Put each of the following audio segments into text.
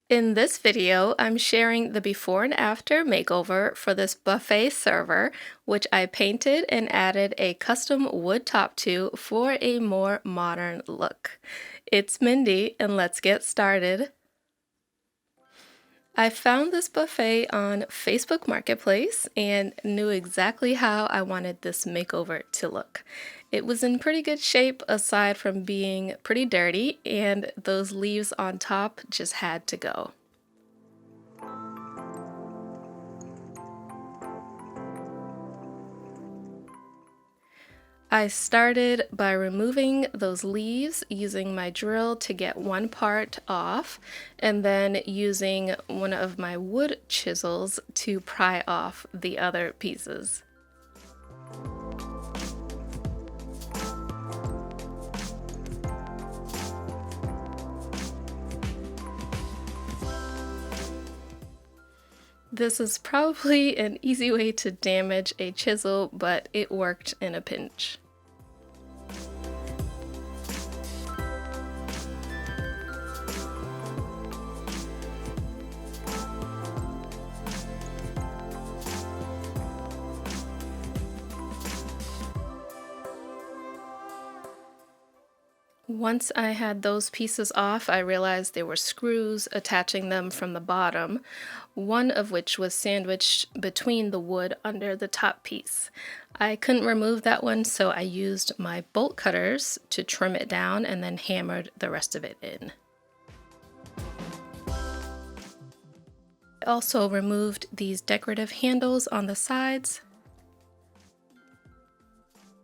In this video, I'm sharing the before and after makeover for this buffet server, which I painted and added a custom wood top to for a more modern look. It's Mindy, and let's get started. I found this buffet on Facebook Marketplace and knew exactly how I wanted this makeover to look. It was in pretty good shape aside from being pretty dirty, and those leaves on top just had to go. I started by removing those leaves using my drill to get one part off, and then using one of my wood chisels to pry off the other pieces. This is probably an easy way to damage a chisel, but it worked in a pinch. Once I had those pieces off, I realized there were screws attaching them from the bottom, one of which was sandwiched between the wood under the top piece. I couldn't remove that one, so I used my bolt cutters to trim it down and then hammered the rest of it in. I also removed these decorative handles on the sides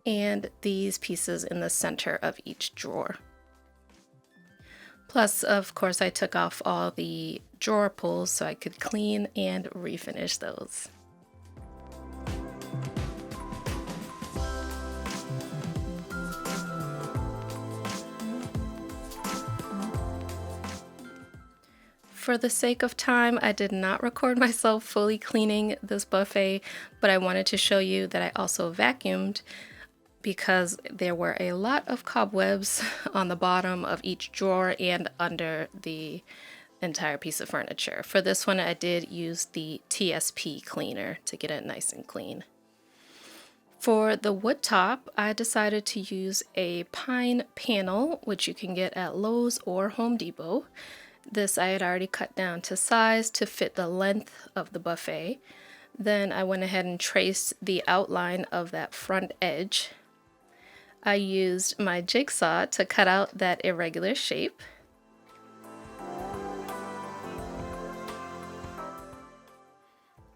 and these pieces in the center of each drawer. Plus, of course, I took off all the drawer pulls so I could clean and refinish those. For the sake of time, I did not record myself fully cleaning this buffet, but I wanted to show you that I also vacuumed because there were a lot of cobwebs on the bottom of each drawer and under the entire piece of furniture. For this one, I did use the TSP cleaner to get it nice and clean. For the wood top, I decided to use a pine panel, which you can get at Lowe's or Home Depot. This I had already cut down to size to fit the length of the buffet. Then I went ahead and traced the outline of that front edge. I used my jigsaw to cut out that irregular shape.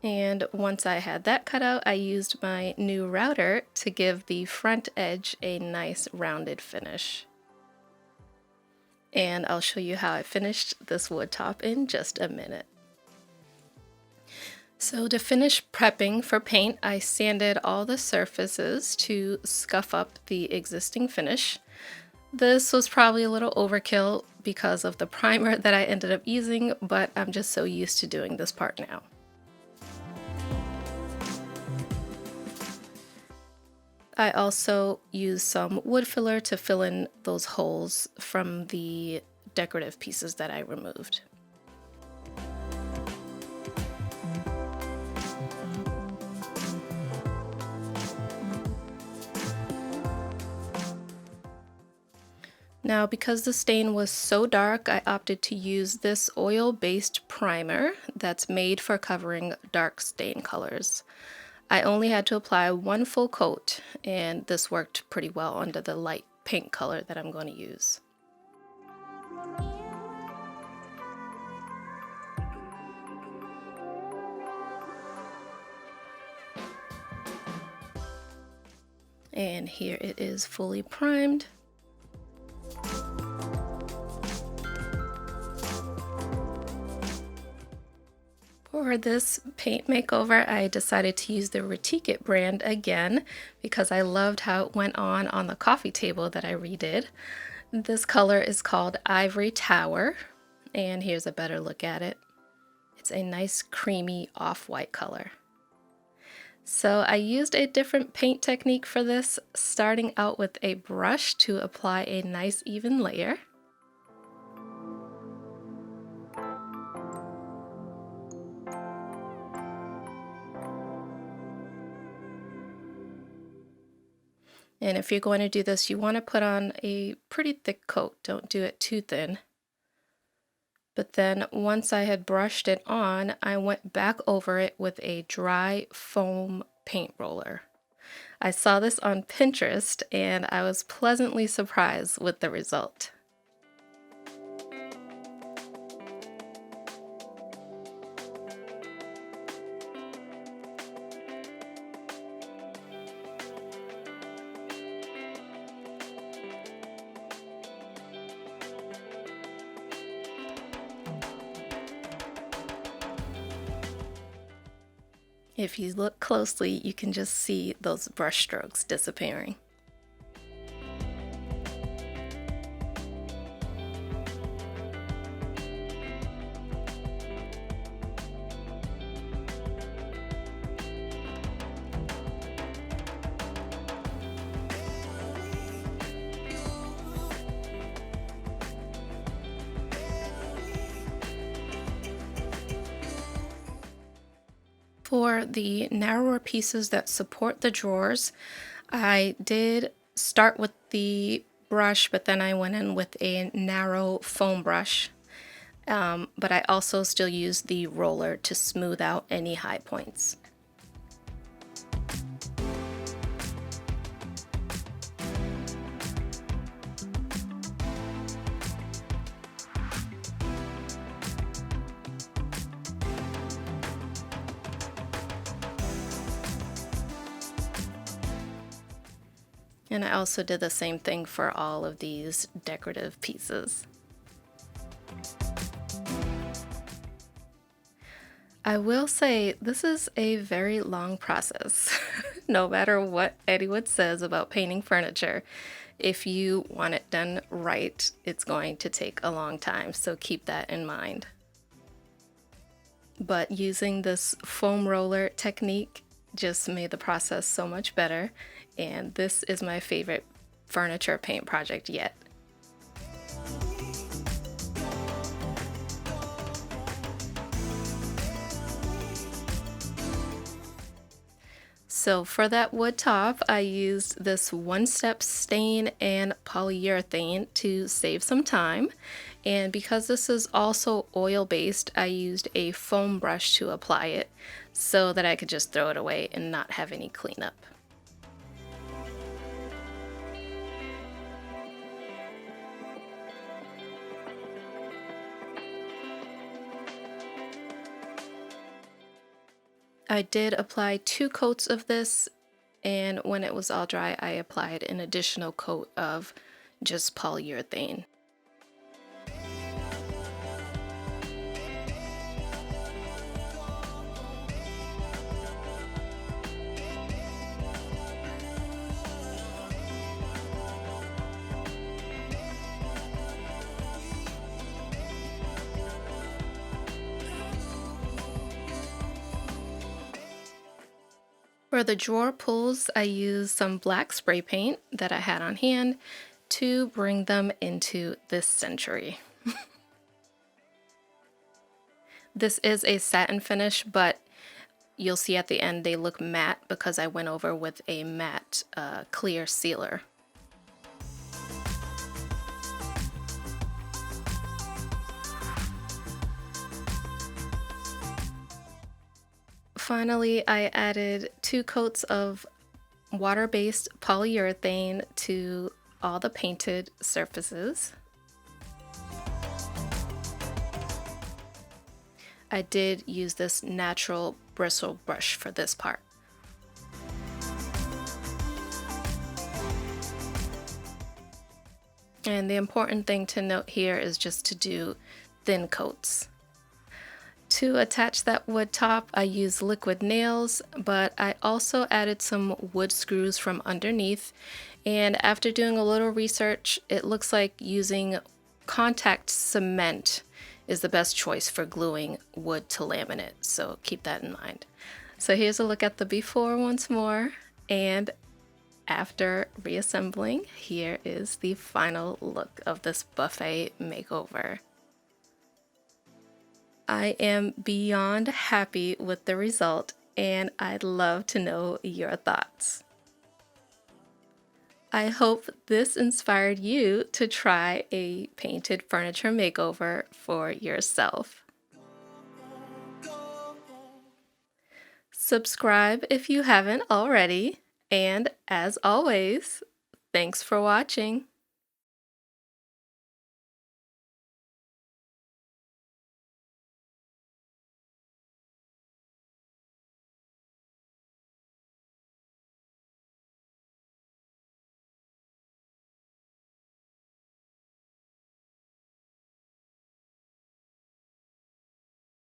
And once I had that cut out, I used my new router to give the front edge a nice rounded finish. And I'll show you how I finished this wood top in just a minute. So to finish prepping for paint, I sanded all the surfaces to scuff up the existing finish. This was probably a little overkill because of the primer that I ended up using, but I'm just so used to doing this part now. I also used some wood filler to fill in those holes from the decorative pieces that I removed. Now, because the stain was so dark, I opted to use this oil-based primer that's made for covering dark stain colors. I only had to apply one full coat, and this worked pretty well under the light pink color that I'm going to use. And here it is fully primed. For this paint makeover, I decided to use the Retique-It brand again because I loved how it went on the coffee table that I redid. This color is called Ivory Tower, and here's a better look at it. It's a nice creamy off-white color. So I used a different paint technique for this, starting out with a brush to apply a nice even layer. And if you're going to do this, you want to put on a pretty thick coat. Don't do it too thin. But then once I had brushed it on, I went back over it with a dry foam paint roller. I saw this on Pinterest and I was pleasantly surprised with the result. If you look closely, you can just see those brush strokes disappearing. For the narrower pieces that support the drawers, I did start with the brush, but then I went in with a narrow foam brush. But I also still used the roller to smooth out any high points. And I also did the same thing for all of these decorative pieces. I will say this is a very long process. No matter what anyone says about painting furniture, if you want it done right, it's going to take a long time, so keep that in mind. But using this foam roller technique just made the process so much better, and this is my favorite furniture paint project yet. So for that wood top, I used this one-step stain and polyurethane to save some time. And because this is also oil-based, I used a foam brush to apply it so that I could just throw it away and not have any cleanup. I did apply 2 coats of this, and when it was all dry, I applied an additional coat of just polyurethane. For the drawer pulls, I used some black spray paint that I had on hand to bring them into this century. This is a satin finish, but you'll see at the end they look matte because I went over with a matte clear sealer. Finally, I added 2 coats of water-based polyurethane to all the painted surfaces. I did use this natural bristle brush for this part. And the important thing to note here is just to do thin coats. To attach that wood top, I used liquid nails, but I also added some wood screws from underneath. And after doing a little research, it looks like using contact cement is the best choice for gluing wood to laminate, so keep that in mind. So here's a look at the before once more, and after reassembling, here is the final look of this buffet makeover. I am beyond happy with the result, and I'd love to know your thoughts. I hope this inspired you to try a painted furniture makeover for yourself. Subscribe if you haven't already, and as always, thanks for watching.